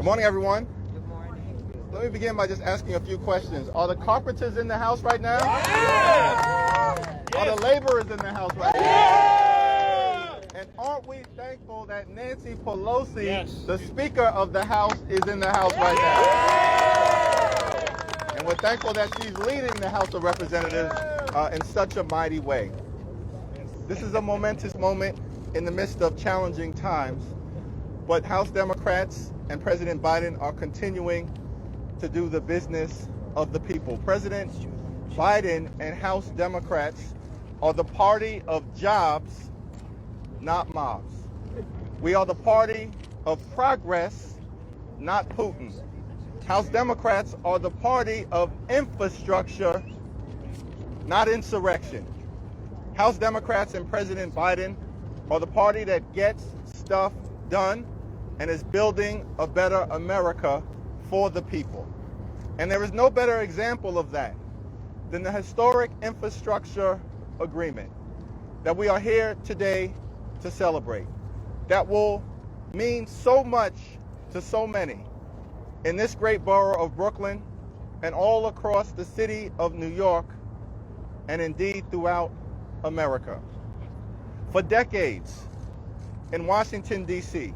Good morning, everyone. Good morning. Let me begin by just asking a few questions. Are the carpenters in the house right now? Yes. Are the laborers in the house right now? And aren't we thankful that Nancy Pelosi, the Speaker of the House, is in the house right now? And we're thankful that she's leading the House of Representatives in such a mighty way. This is a momentous moment in the midst of challenging times, but House Democrats and President Biden are continuing to do the business of the people. President Biden and House Democrats are the party of jobs, not mobs. We are the party of progress, not Putin. House Democrats are the party of infrastructure, not insurrection. House Democrats and President Biden are the party that gets stuff done and is building a better America for the people. And there is no better example of that than the historic infrastructure agreement that we are here today to celebrate. That will mean so much to so many in this great borough of Brooklyn and all across the city of New York, and indeed throughout America. For decades in Washington, D.C.,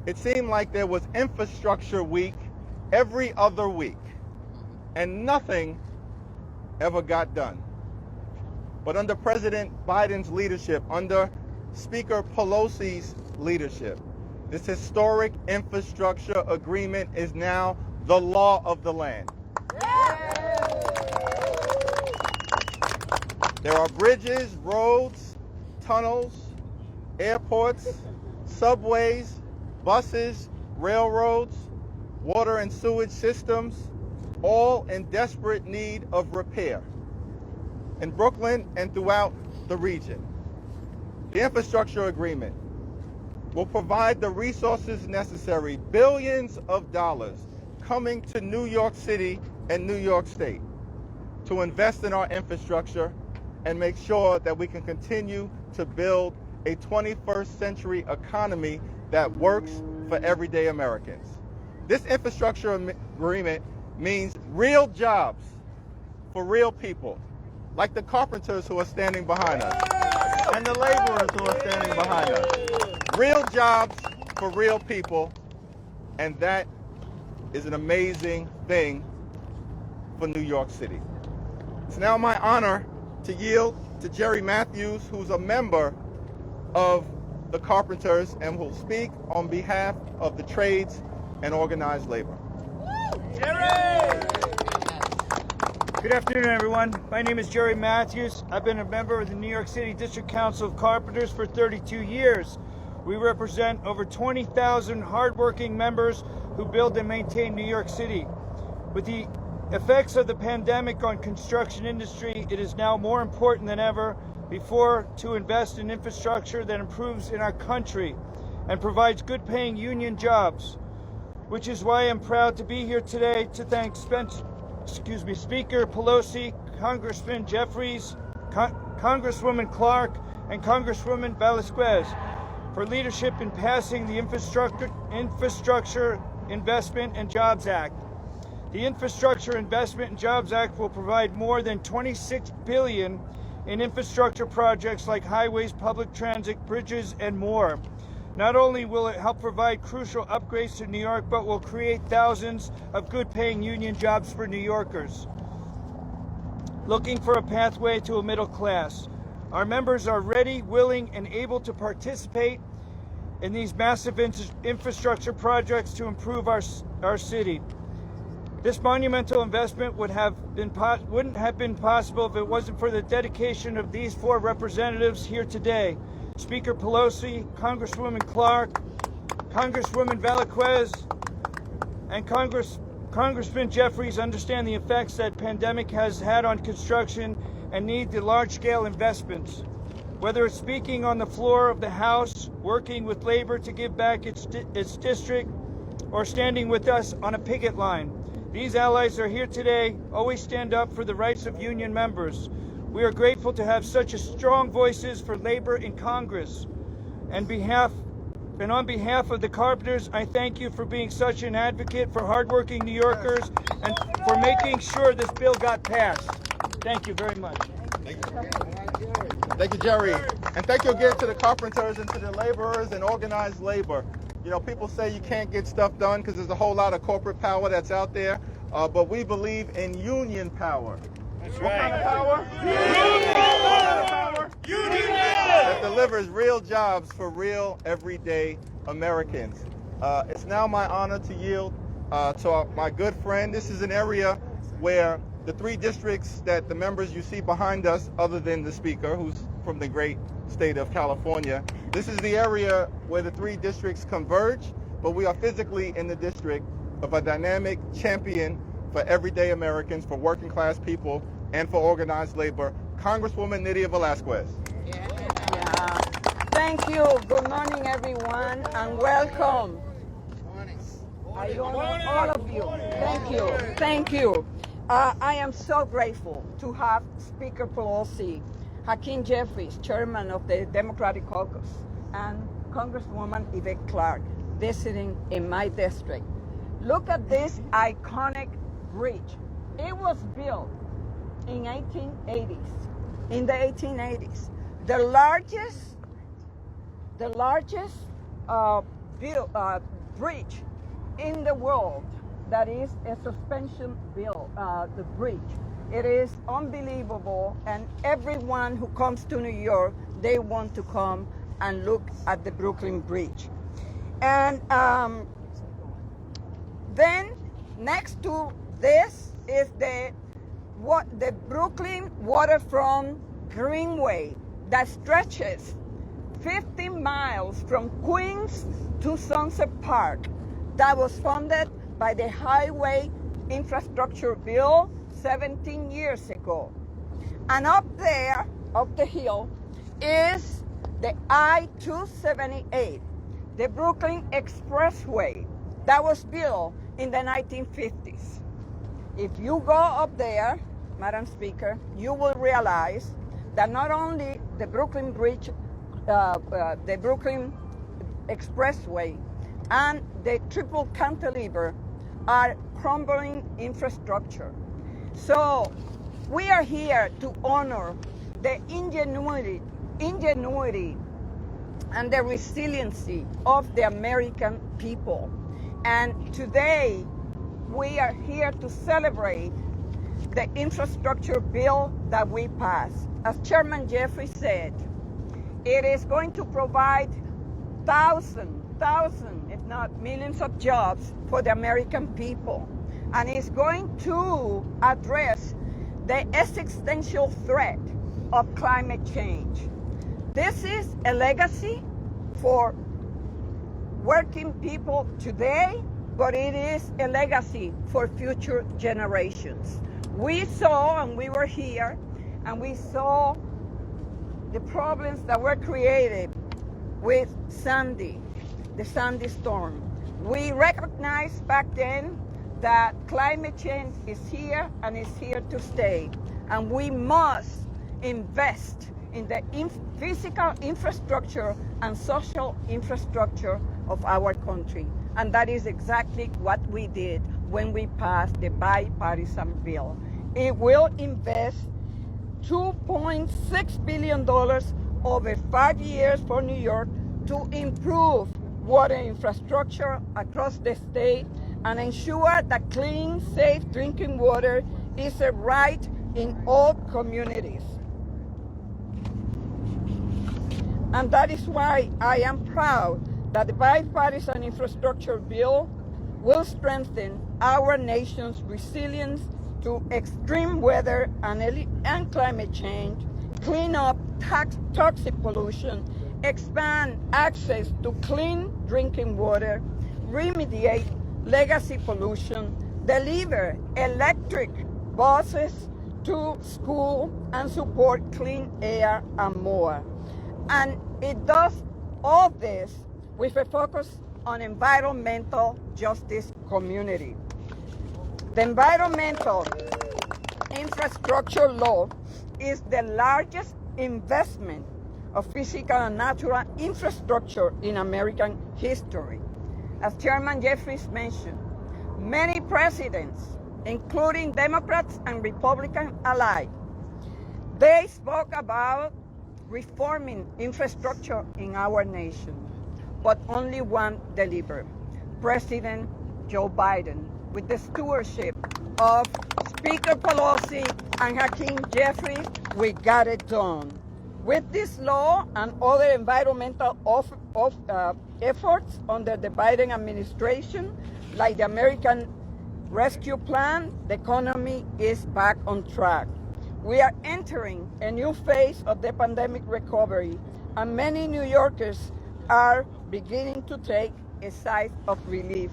it seemed like there was Infrastructure Week every other week, and nothing ever got done. But under President Biden's leadership, under Speaker Pelosi's leadership, this historic infrastructure agreement is now the law of the land. There are bridges, roads, tunnels, airports, subways, buses, railroads, water and sewage systems, all in desperate need of repair in Brooklyn and throughout the region. The infrastructure agreement will provide the resources necessary, billions of dollars coming to New York City and New York State to invest in our infrastructure and make sure that we can continue to build a 21st century economy that works for everyday Americans. This infrastructure agreement means real jobs for real people, like the carpenters who are standing behind us and the laborers who are standing behind us. Real jobs for real people, and that is an amazing thing for New York City. It's now my honor to yield to Jerry Matthews, who's a member of the carpenters and will speak on behalf of the trades and organized labor. Jerry! Good afternoon, everyone. My name is Jerry Matthews. I've been a member of the New York City District Council of Carpenters for 32 years. We represent over 20,000 hardworking members who build and maintain New York City. With the effects of the pandemic on construction industry, it is now more important than ever before to invest in infrastructure that improves in our country and provides good-paying union jobs, which is why I'm proud to be here today to thank Speaker Pelosi, Congressman Jeffries, Congresswoman Clark, and Congresswoman Velasquez for leadership in passing the Infrastructure Investment and Jobs Act. The Infrastructure Investment and Jobs Act will provide more than $26 billion in infrastructure projects like highways, public transit, bridges, and more. Not only will it help provide crucial upgrades to New York, but will create thousands of good-paying union jobs for New Yorkers looking for a pathway to a middle class. Our members are ready, willing, and able to participate in these massive infrastructure projects to improve our city. This monumental investment wouldn't have been possible if it wasn't for the dedication of these four representatives here today. Speaker Pelosi, Congresswoman Clark, Congresswoman Velasquez, and Congressman Jeffries understand the effects that pandemic has had on construction and need the large-scale investments. Whether it's speaking on the floor of the House, working with labor to give back its district, or standing with us on a picket line, these allies are here today, always stand up for the rights of union members. We are grateful to have such strong voices for labor in Congress. On behalf And on behalf of the carpenters, I thank you for being such an advocate for hardworking New Yorkers and for making sure this bill got passed. Thank you very much. Thank you, Jerry. And thank you again to the carpenters and to the laborers and organized labor. You know, people say you can't get stuff done because there's a whole lot of corporate power that's out there, but we believe in union power. That's What right. kind of power? Union That delivers real jobs for real everyday Americans. It's now my honor to yield to my good friend. This is an area where the 3 districts that the members you see behind us, other than the speaker, who's from the great state of California, this is the area where the 3 districts converge, but we are physically in the district of a dynamic champion for everyday Americans, for working class people, and for organized labor, Congresswoman Nydia Velázquez. Yeah. Thank you. Good morning, everyone, and welcome. I honor all of you. Thank you. Thank you. I am so grateful to have Speaker Pelosi, Hakeem Jeffries, chairman of the Democratic Caucus, and Congresswoman Yvette Clarke visiting in my district. Look at this iconic bridge. It was built in the 1880s. The largest bridge in the world that is a suspension the bridge. It is unbelievable, and everyone who comes to New York, they want to come and look at the Brooklyn Bridge. And then next to this is the Brooklyn Waterfront Greenway that stretches 50 miles from Queens to Sunset Park. That was funded by the Highway Infrastructure Bill 17 years ago. And up there, up the hill, is the I-278, the Brooklyn Expressway that was built in the 1950s. If you go up there, Madam Speaker, you will realize that not only the Brooklyn Bridge, the Brooklyn Expressway, and the triple cantilever are crumbling infrastructure. So we are here to honor the ingenuity and the resiliency of the American people. And today we are here to celebrate the infrastructure bill that we passed. As Chairman Jeffries said, it is going to provide thousands, if not millions of jobs for the American people. And it's going to address the existential threat of climate change. This is a legacy for working people today, but it is a legacy for future generations. We saw, and we were here, and we saw the problems that were created with Sandy, the Sandy storm. We recognized back then that climate change is here and is here to stay. And we must invest in the physical infrastructure and social infrastructure of our country. And that is exactly what we did when we passed the bipartisan bill. It will invest $2.6 billion over 5 years for New York to improve water infrastructure across the state and ensure that clean, safe drinking water is a right in all communities. And that is why I am proud that the bipartisan infrastructure bill will strengthen our nation's resilience to extreme weather and climate change, clean up toxic pollution, expand access to clean drinking water, remediate legacy pollution, deliver electric buses to school, and support clean air and more. And it does all this with a focus on environmental justice community. The environmental infrastructure law is the largest investment of physical and natural infrastructure in American history. As Chairman Jeffries mentioned, many presidents, including Democrats and Republicans alike, they spoke about reforming infrastructure in our nation, but only one delivered: President Joe Biden, with the stewardship of Speaker Pelosi and Hakeem Jeffries. We got it done. With this law and other environmental efforts under the Biden administration, like the American Rescue Plan, the economy is back on track. We are entering a new phase of the pandemic recovery, and many New Yorkers are beginning to take a sigh of relief.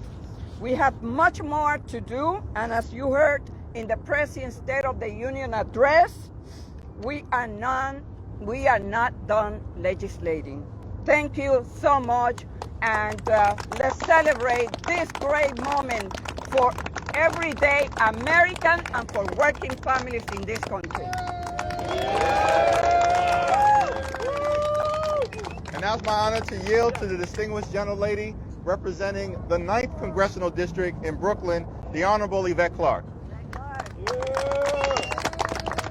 We have much more to do, and as you heard in the President's State of the Union address, we are not done legislating. Thank you so much, and let's celebrate this great moment for everyday American and for working families in this country. And now it's my honor to yield to the distinguished gentlelady representing the 9th Congressional District in Brooklyn, the Honorable Yvette Clarke.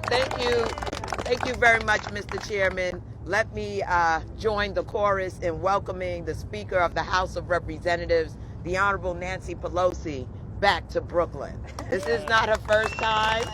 Thank you. Thank you very much, Mr. Chairman. Let me join the chorus in welcoming the Speaker of the House of Representatives, the Honorable Nancy Pelosi, back to Brooklyn. This is not her first time.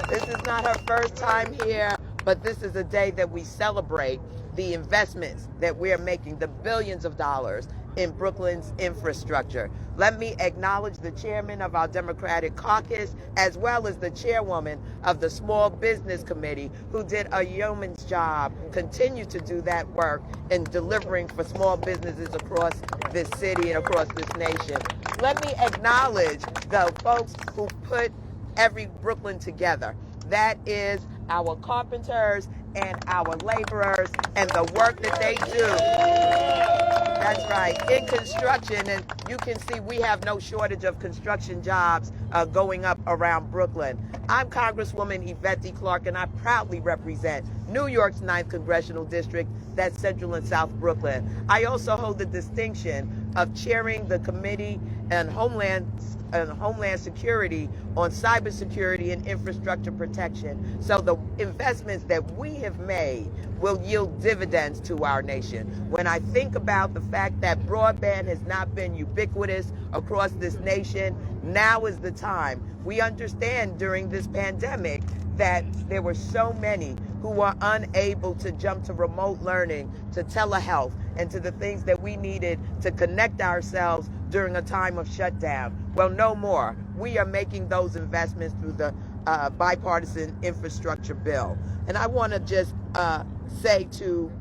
This is not her first time here, but this is a day that we celebrate the investments that we're making, the billions of dollars in Brooklyn's infrastructure. Let me acknowledge the chairman of our Democratic caucus, as well as the chairwoman of the Small Business Committee, who did a yeoman's job, continue to do that work in delivering for small businesses across this city and across this nation. Let me acknowledge the folks who put every Brooklyn together. That is our carpenters and our laborers and the work that they do. That's right, in construction, and you can see we have no shortage of construction jobs going up around Brooklyn. I'm Congresswoman Yvette Clarke, and I proudly represent New York's 9th Congressional District, that's Central and South Brooklyn. I also hold the distinction of chairing the Committee on Homeland Security on cybersecurity and infrastructure protection. So the investments that we have made will yield dividends to our nation. When I think about the fact that broadband has not been ubiquitous across this nation, now is the time. We understand during this pandemic that there were so many who were unable to jump to remote learning, to telehealth, and to the things that we needed to connect ourselves during a time of shutdown. Well, no more. We are making those investments through the bipartisan infrastructure bill. And I want to just say to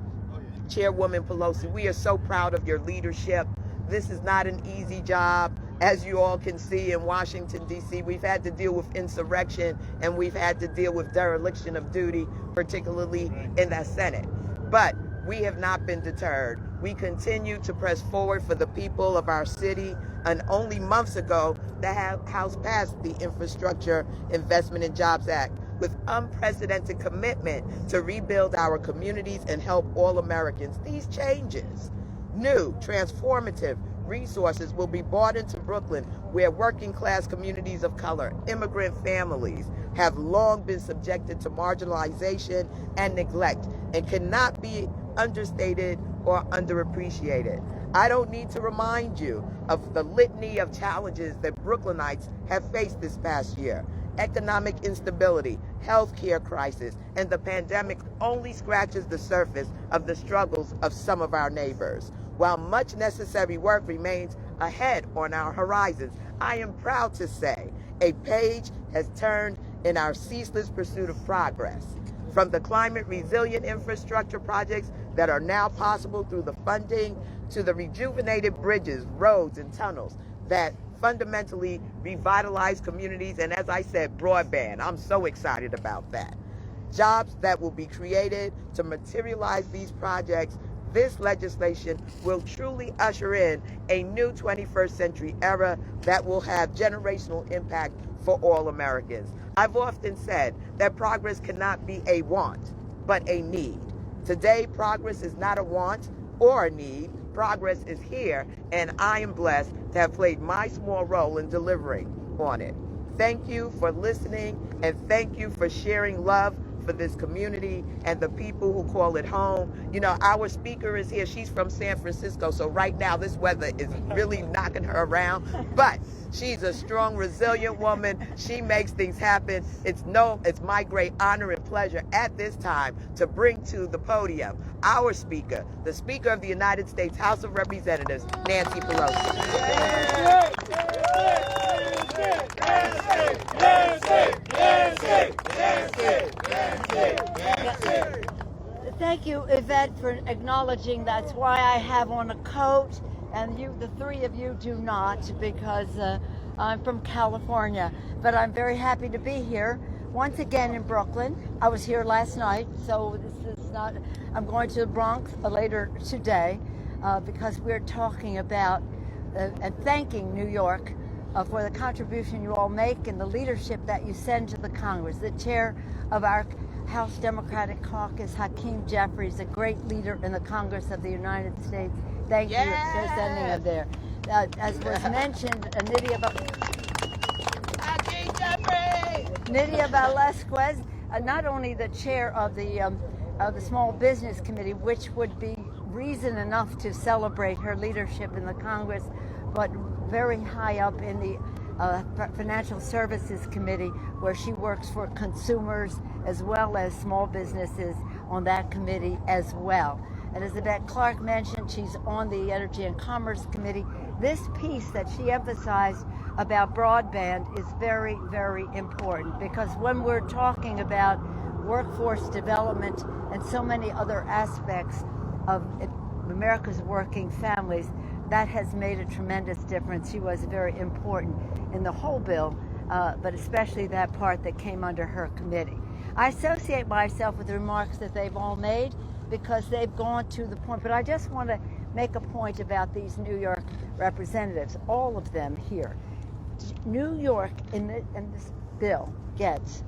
Chairwoman Pelosi, we are so proud of your leadership. This is not an easy job. As you all can see in Washington, D.C., we've had to deal with insurrection and we've had to deal with dereliction of duty, particularly in the Senate. But we have not been deterred. We continue to press forward for the people of our city. And only months ago, the House passed the Infrastructure Investment and Jobs Act with unprecedented commitment to rebuild our communities and help all Americans. These changes, new, transformative resources will be brought into Brooklyn, where working class communities of color, immigrant families have long been subjected to marginalization and neglect and cannot be understated or underappreciated. I don't need to remind you of the litany of challenges that Brooklynites have faced this past year. Economic instability, healthcare crisis, and the pandemic only scratches the surface of the struggles of some of our neighbors. While much necessary work remains ahead on our horizons, I am proud to say a page has turned in our ceaseless pursuit of progress. From the climate resilient infrastructure projects that are now possible through the funding to the rejuvenated bridges, roads, and tunnels that fundamentally revitalize communities, and as I said, broadband. I'm so excited about that. Jobs that will be created to materialize these projects. This legislation will truly usher in a new 21st century era that will have generational impact for all Americans. I've often said that progress cannot be a want, but a need. Today, progress is not a want or a need. Progress is here, and I am blessed to have played my small role in delivering on it. Thank you for listening, and thank you for sharing love for this community and the people who call it home. You know, our speaker is here. She's from San Francisco, so right now this weather is really knocking her around, but she's a strong, resilient woman. She makes things happen. It's my great honor and pleasure at this time to bring to the podium our speaker, the Speaker of the United States House of Representatives, Nancy Pelosi. Thank you, Yvette, for acknowledging that's why I have on a coat, and you, the three of you, do not, because I'm from California. But I'm very happy to be here once again in Brooklyn. I was here last night, so this is not. I'm going to the Bronx later today because we're talking about and thanking New York for the contribution you all make and the leadership that you send to the Congress. The chair of our House Democratic Caucus, Hakeem Jeffries, a great leader in the Congress of the United States. Thank you for sending him there. As was mentioned, Nydia Velasquez, not only the chair of the Small Business Committee, which would be reason enough to celebrate her leadership in the Congress, but very high up in the Financial Services Committee, where she works for consumers as well as small businesses on that committee as well. And as Yvette Clarke mentioned, she's on the Energy and Commerce Committee. This piece that she emphasized about broadband is very, very important, because when we're talking about workforce development and so many other aspects of America's working families, that has made a tremendous difference. She was very important in the whole bill, but especially that part that came under her committee. I associate myself with the remarks that they've all made because they've gone to the point, but I just want to make a point about these New York representatives, all of them here. New York in this bill gets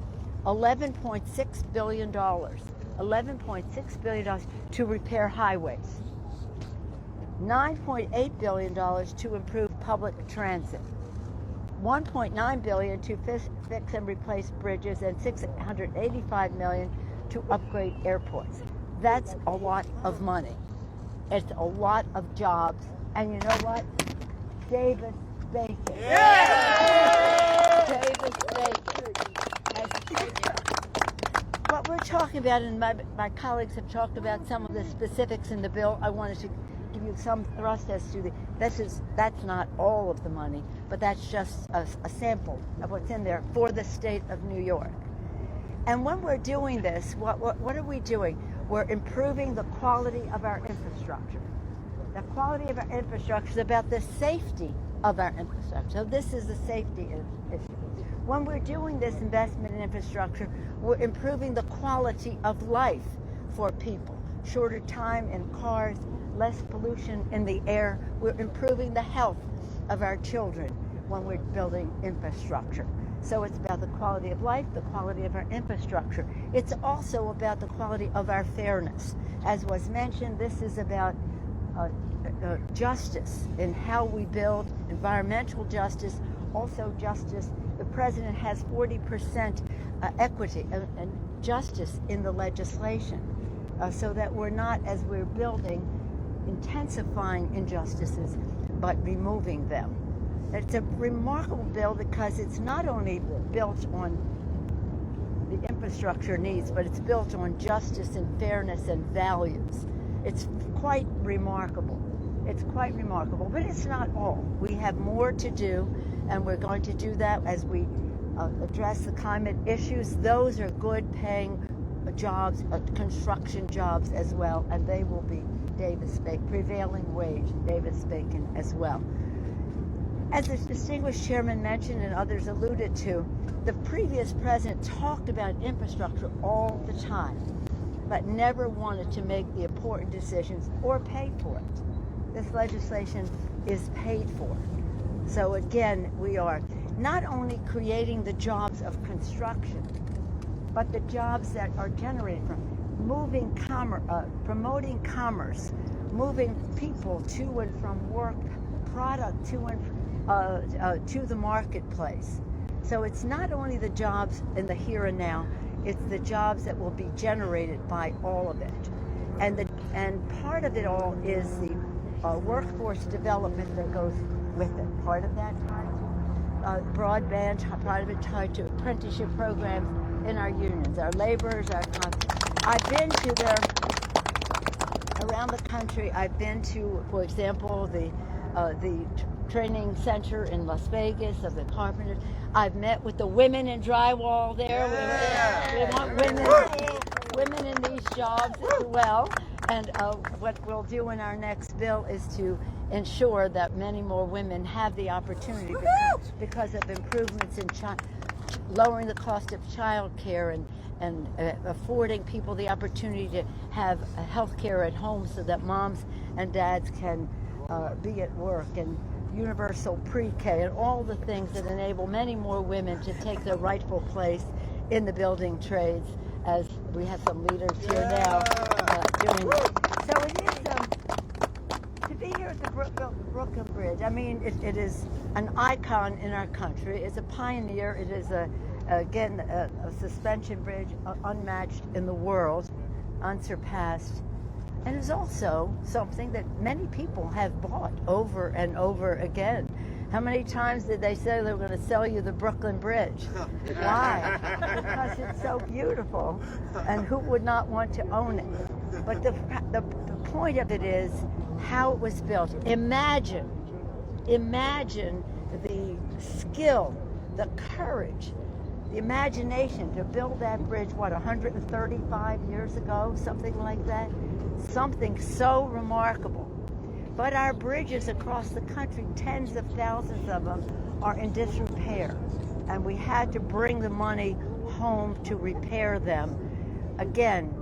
$11.6 billion, $11.6 billion to repair highways, $9.8 billion to improve public transit, $1.9 billion to fix and replace bridges, and $685 million to upgrade airports. That's a lot of money. It's a lot of jobs. And you know what? Davis Bacon. Yeah! Davis Bacon. What we're talking about, and my colleagues have talked about some of the specifics in the bill. I wanted to give you some thrust as to that's not all of the money, but that's just a sample of what's in there for the state of New York. And when we're doing this, what are we doing? We're improving the quality of our infrastructure. The quality of our infrastructure is about the safety of our infrastructure. So this is a safety issue. When we're doing this investment in infrastructure, we're improving the quality of life for people. Shorter time in cars, less pollution in the air. We're improving the health of our children when we're building infrastructure. So it's about the quality of life, the quality of our infrastructure. It's also about the quality of our fairness. As was mentioned, this is about justice in how we build, environmental justice, also justice. The president has 40% equity and justice in the legislation, so that we're not, as we're building, intensifying injustices, but removing them. It's a remarkable bill because it's not only built on the infrastructure needs, but it's built on justice and fairness and values. It's quite remarkable. It's quite remarkable, but it's not all. We have more to do, and we're going to do that as we address the climate issues. Those are good paying jobs, construction jobs as well, and they will be prevailing wage, Davis Bacon as well. As the distinguished chairman mentioned and others alluded to, the previous president talked about infrastructure all the time, but never wanted to make the important decisions or pay for it. This legislation is paid for. So again, we are not only creating the jobs of construction, but the jobs that are generated from it. promoting commerce, moving people to and from work, product to and to the marketplace. So it's not only the jobs in the here and now, it's the jobs that will be generated by all of it. And part of it all is the workforce development that goes with it. Part of that tied to broadband, part of it tied to apprenticeship programs in our unions, our laborers, I've been to around the country. I've been to, for example, the training center in Las Vegas of the carpenters. I've met with the women in drywall there. We want women in these jobs as well. And what we'll do in our next bill is to ensure that many more women have the opportunity because of improvements in lowering the cost of child care and affording people the opportunity to have health care at home so that moms and dads can be at work, and universal pre-K and all the things that enable many more women to take their rightful place in the building trades, as we have some leaders here now doing it. So it is to be here at the Brooklyn Bridge. I mean, it is an icon in our country. It's a pioneer. It is a suspension bridge unmatched in the world, unsurpassed. And it's also something that many people have bought over and over again. How many times did they say they were going to sell you the Brooklyn Bridge? Why? Because it's so beautiful, and who would not want to own it? But the point of it is how it was built. Imagine the skill, the courage, the imagination to build that bridge, 135 years ago, something like that? Something so remarkable. But our bridges across the country, tens of thousands of them, are in disrepair. And we had to bring the money home to repair them again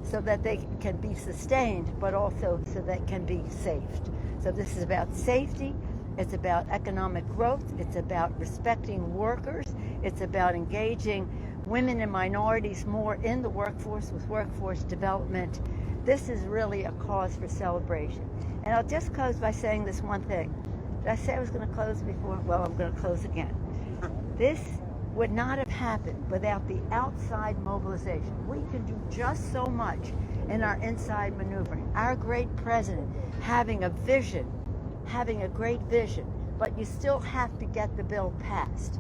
so that they can be sustained, but also so they can be saved. So this is about safety. It's about economic growth. It's about respecting workers. It's about engaging women and minorities more in the workforce with workforce development. This is really a cause for celebration. And I'll just close by saying this one thing. Did I say I was going to close before? Well, I'm going to close again. This would not have happened without the outside mobilization. We can do just so much in our inside maneuvering. Our great president having a vision, having a great vision, but you still have to get the bill passed.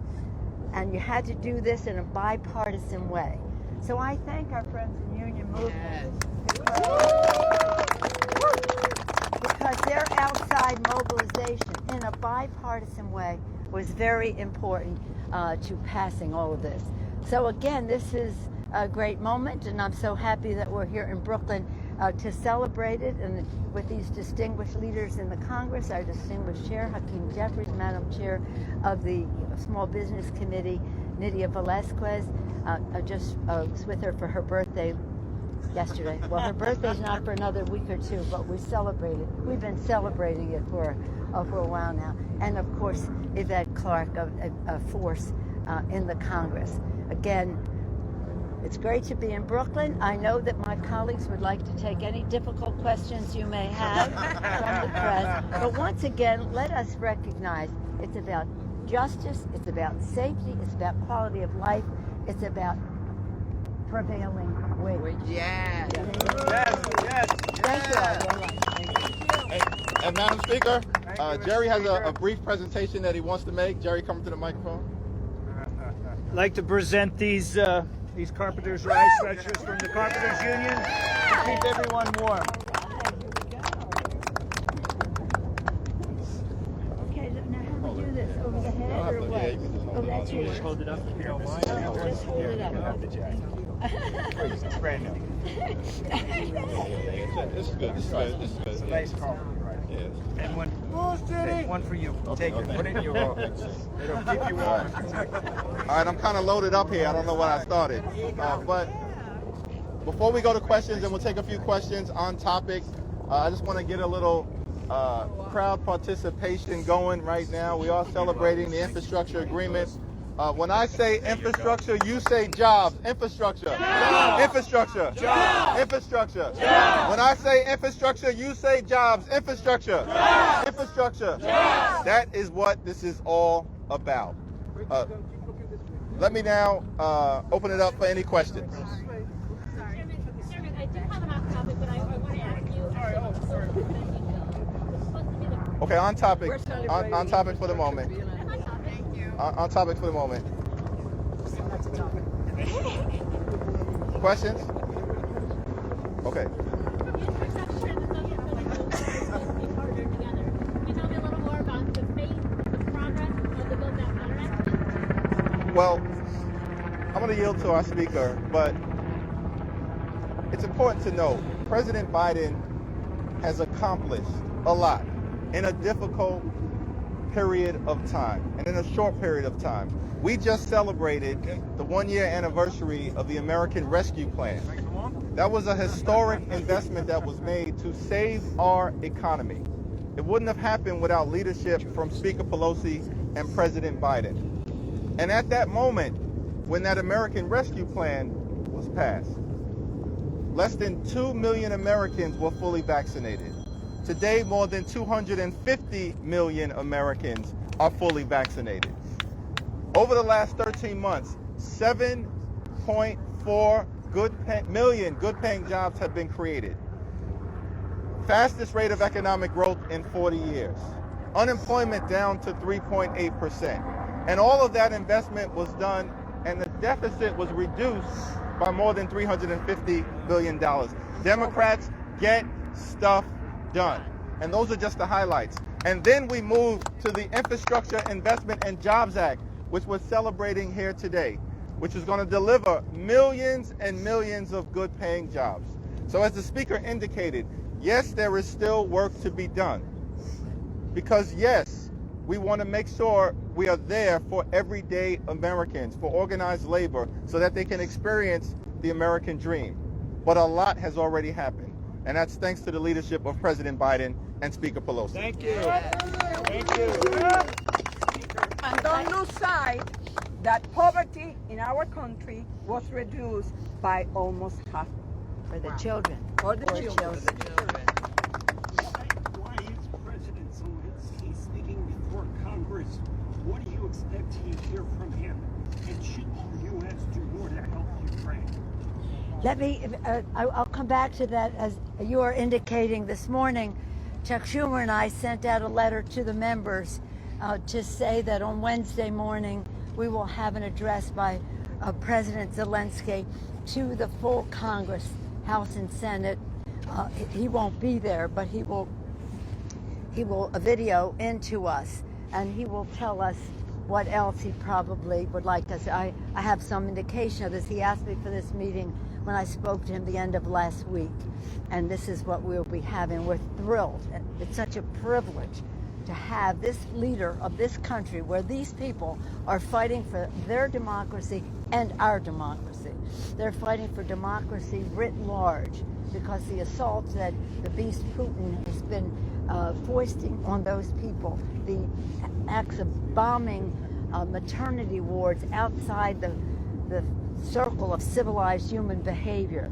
And you had to do this in a bipartisan way. So I thank our friends in Union Movement because their outside mobilization in a bipartisan way was very important to passing all of this. So again, this is a great moment, and I'm so happy that we're here in Brooklyn to celebrate it, and with these distinguished leaders in the Congress, our distinguished chair, Hakeem Jeffries, Madam Chair of the Small Business Committee, Nydia Velazquez. I just was with her for her birthday yesterday. Well, her birthday's not for another week or two, but we celebrated. We've been celebrating it for a while now. And of course, Yvette Clarke, a force in the Congress. Again, it's great to be in Brooklyn. I know that my colleagues would like to take any difficult questions you may have from the press. But once again, let us recognize it's about justice, it's about safety, it's about quality of life, it's about prevailing wage. Yes. Thank you all very much. And Madam Speaker, Jerry has a brief presentation that he wants to make. Jerry, come to the microphone. I'd like to present these carpenters' rice stretchers from the Carpenters Union to keep everyone warm. Okay, now how do we do this? Over the head or what? Yeah, you can just hold Oh, that's yours. Just hold it up if you don't mind. Just hold it up. It's brand new. This is good. This is good. This is good. It's a nice carpenter, right? Yes. And one for you. Take it. Put it in your office. It'll keep you warm. All right, I'm kind of loaded up here. I don't know what I started. But before we go to questions, and we'll take a few questions on topic, I just want to get a little crowd participation going right now. We are celebrating the infrastructure agreement When I say infrastructure, you say jobs. Infrastructure. Jobs. Infrastructure. Jobs. Infrastructure. Jobs. When I say infrastructure, you say jobs. Infrastructure. Jobs. Infrastructure. Jobs. That is what this is all about. Let me now open it up for any questions. Chairman, I do have an off-topic, but I want to ask you. Okay, on topic. On topic for the moment. On topic for the moment. Questions? Okay. Well, I'm going to yield to our speaker, but it's important to note President Biden has accomplished a lot in a difficult period of time and in a short period of time. We just celebrated the one-year anniversary of the American Rescue Plan. That was a historic investment that was made to save our economy. It wouldn't have happened without leadership from Speaker Pelosi and President Biden. And at that moment, when that American Rescue Plan was passed, less than 2 million Americans were fully vaccinated. Today, more than 250 million Americans are fully vaccinated. Over the last 13 months, 7.4 million good-paying jobs have been created. Fastest rate of economic growth in 40 years. Unemployment down to 3.8%. And all of that investment was done, and the deficit was reduced by more than $350 billion. Democrats get stuff done. And those are just the highlights. And then we move to the Infrastructure Investment and Jobs Act, which we're celebrating here today, which is going to deliver millions and millions of good-paying jobs. So as the speaker indicated, yes, there is still work to be done. Because yes, we want to make sure we are there for everyday Americans, for organized labor, so that they can experience the American dream. But a lot has already happened. And that's thanks to the leadership of President Biden and Speaker Pelosi. Thank you. Thank you. And don't lose sight that poverty in our country was reduced by almost half. For the children. For the children. Why is President Zelensky speaking before Congress? What do you expect to hear from him? And should the U.S. do more to help Ukraine? Let me, I'll come back to that. As you are indicating this morning, Chuck Schumer and I sent out a letter to the members to say that on Wednesday morning we will have an address by President Zelensky to the full Congress, House and Senate. He won't be there, but he will video into us, and he will tell us what else he probably would like us. I have some indication of this. He asked me for this meeting when I spoke to him the end of last week, and this is what we'll be having. We're thrilled. It's such a privilege to have this leader of this country, where these people are fighting for their democracy and our democracy. They're fighting for democracy writ large, because the assaults that the beast Putin has been foisting on those people, the acts of bombing maternity wards outside the circle of civilized human behavior.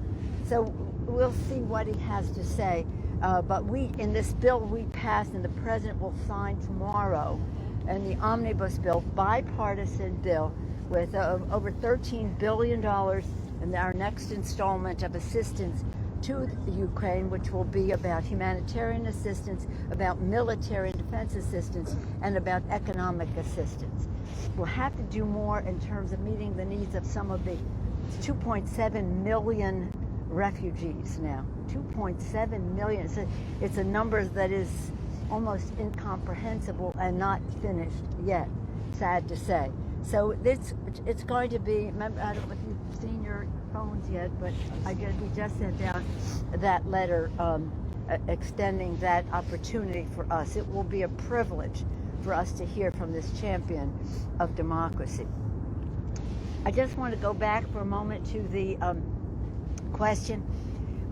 So we'll see what he has to say. But in this bill we passed and the president will sign tomorrow, and the omnibus bill, bipartisan bill, with over $13 billion in our next installment of assistance to Ukraine, which will be about humanitarian assistance, about military and defense assistance, and about economic assistance. We'll have to do more in terms of meeting the needs of some of the 2.7 million refugees now. 2.7 million. It's a number that is almost incomprehensible and not finished yet, sad to say. So it's going to be, remember, I don't know if you've seen your phones yet, but we just sent out that letter extending that opportunity for us. It will be a privilege for us to hear from this champion of democracy. I just want to go back for a moment to the question.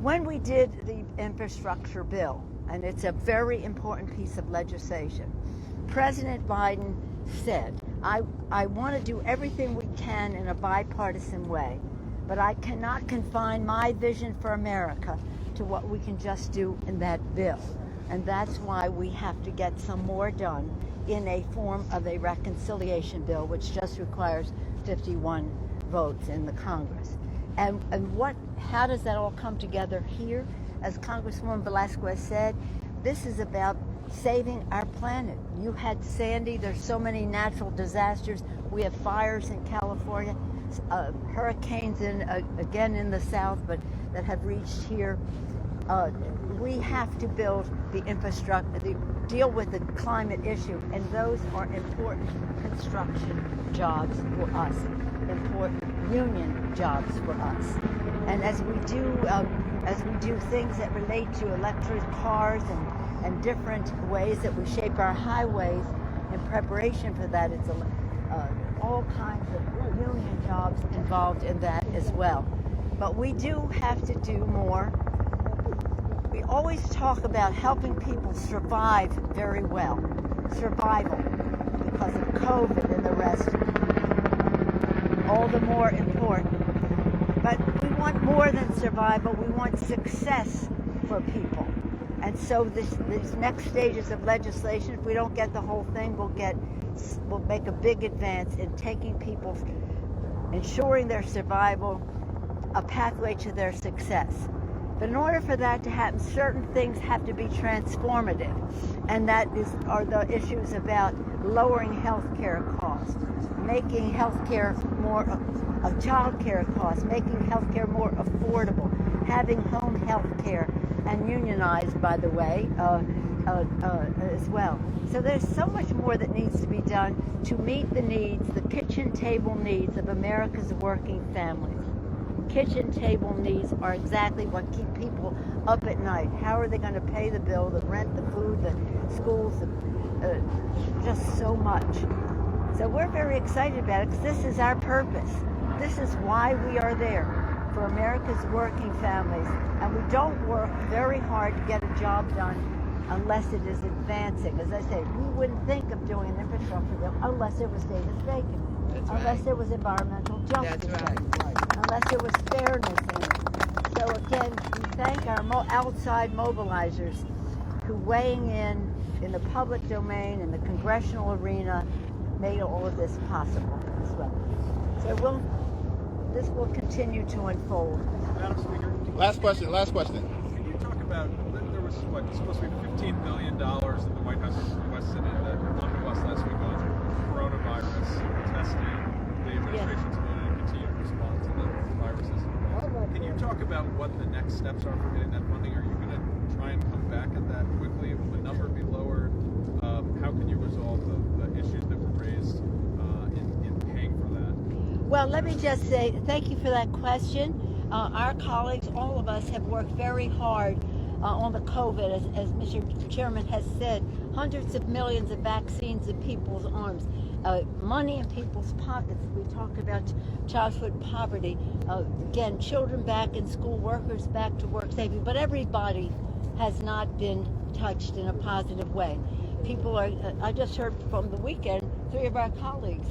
When we did the infrastructure bill, and it's a very important piece of legislation, President Biden said, I want to do everything we can in a bipartisan way, but I cannot confine my vision for America to what we can just do in that bill. And that's why we have to get some more done in a form of a reconciliation bill, which just requires 51 votes in the Congress. And how does that all come together here? As Congresswoman Velasquez said, this is about saving our planet. You had Sandy, there's so many natural disasters. We have fires in California, hurricanes again in the south, but that have reached here. We have to build the infrastructure, deal with the climate issue, and those are important construction jobs for us, important union jobs for us. And as we do things that relate to electric cars and different ways that we shape our highways in preparation for that, it's all kinds of union jobs involved in that as well. But we do have to do more. We always talk about helping people survive very well. Survival, because of COVID and the rest, all the more important. But we want more than survival. We want success for people. And so these next stages of legislation, if we don't get the whole thing, we'll make a big advance in taking people, ensuring their survival, a pathway to their success. But in order for that to happen, certain things have to be transformative, and are the issues about lowering health care costs, making health care more of child care costs, making health care more affordable, having home health care, and unionized, by the way, as well. So there's so much more that needs to be done to meet the needs, the kitchen table needs of America's working families. Kitchen table needs are exactly what keep people up at night. How are they going to pay the bill, the rent, the food, the schools, just so much. So we're very excited about it because this is our purpose. This is why we are there, for America's working families. And we don't work very hard to get a job done unless it is advancing. As I say, we wouldn't think of doing an infrastructure bill unless there was Davis-Bacon, unless there was environmental justice, unless there was fairness in it. So again, we thank our outside mobilizers who, weighing in the public domain, in the congressional arena, made all of this possible as well. So this will continue to unfold. Madam Speaker, Last question. can you talk about, there was supposed to be $15 billion that the White House requested in the omnibus last week on coronavirus testing, the administration's ability to continue to respond to the viruses. Can you talk about what the next steps are for getting that funding? Are you going to try and come back at that quickly? Will the number be lowered? How can you resolve the issues that were raised in paying for that? Well, let me just say thank you for that question. Our colleagues, all of us, have worked very hard on the COVID. As Mr. Chairman has said, hundreds of millions of vaccines in people's arms, money in people's pockets. We talked about childhood poverty. Again, children back in school, workers back to work safely. But everybody has not been touched in a positive way. People are, I just heard from the weekend, 3 of our colleagues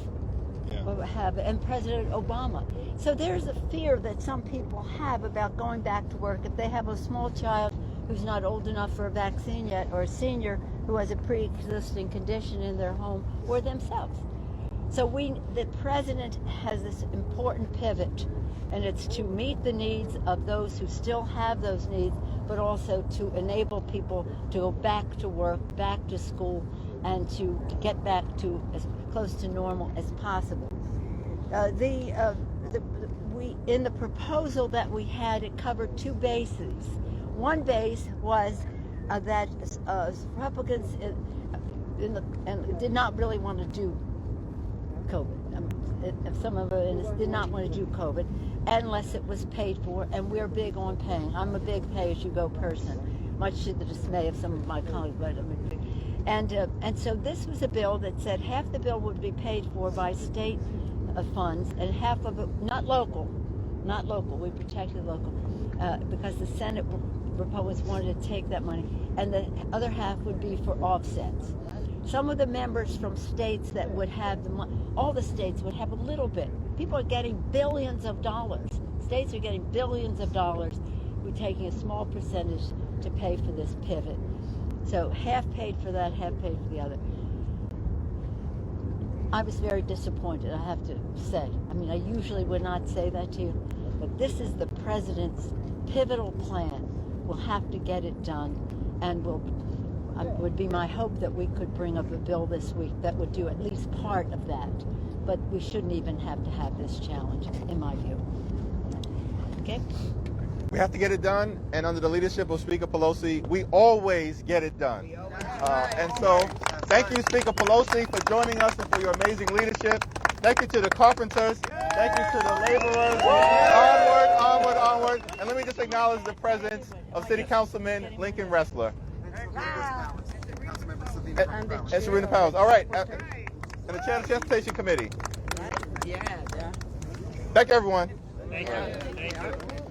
have, and President Obama. So there's a fear that some people have about going back to work if they have a small child who's not old enough for a vaccine yet, or a senior who has a pre-existing condition in their home, or themselves. So the president has this important pivot, and it's to meet the needs of those who still have those needs, but also to enable people to go back to work, back to school, and to get back to as close to normal as possible. In the proposal that we had, it covered 2 bases. One base was that Republicans did not really want to do COVID. Some of us did not want to do COVID unless it was paid for, and we're big on paying. I'm a big pay-as-you-go person, much to the dismay of some of my colleagues. And so this was a bill that said half the bill would be paid for by state funds, and half of it not local. We protected local because the Senate Republicans wanted to take that money, and the other half would be for offsets. Some of the members from states that would have the money, all the states would have a little bit. People are getting billions of dollars. States are getting billions of dollars. We're taking a small percentage to pay for this pivot. So half paid for that, half paid for the other. I was very disappointed, I have to say. I mean, I usually would not say that to you, but this is the president's pivotal plan. We'll have to get it done, and would be my hope that we could bring up a bill this week that would do at least part of that. But we shouldn't even have to have this challenge, in my view. Okay? We have to get it done, and under the leadership of Speaker Pelosi, we always get it done. And so, thank you, Speaker Pelosi, for joining us and for your amazing leadership. Thank you to the carpenters. Thank you to the laborers. Onward, onward, onward. And let me just acknowledge the presence of City Councilman Lincoln Ressler. And Serena Powers. All right. And the Chair of the Transportation Committee. Yeah. Thank you, everyone. Thank you.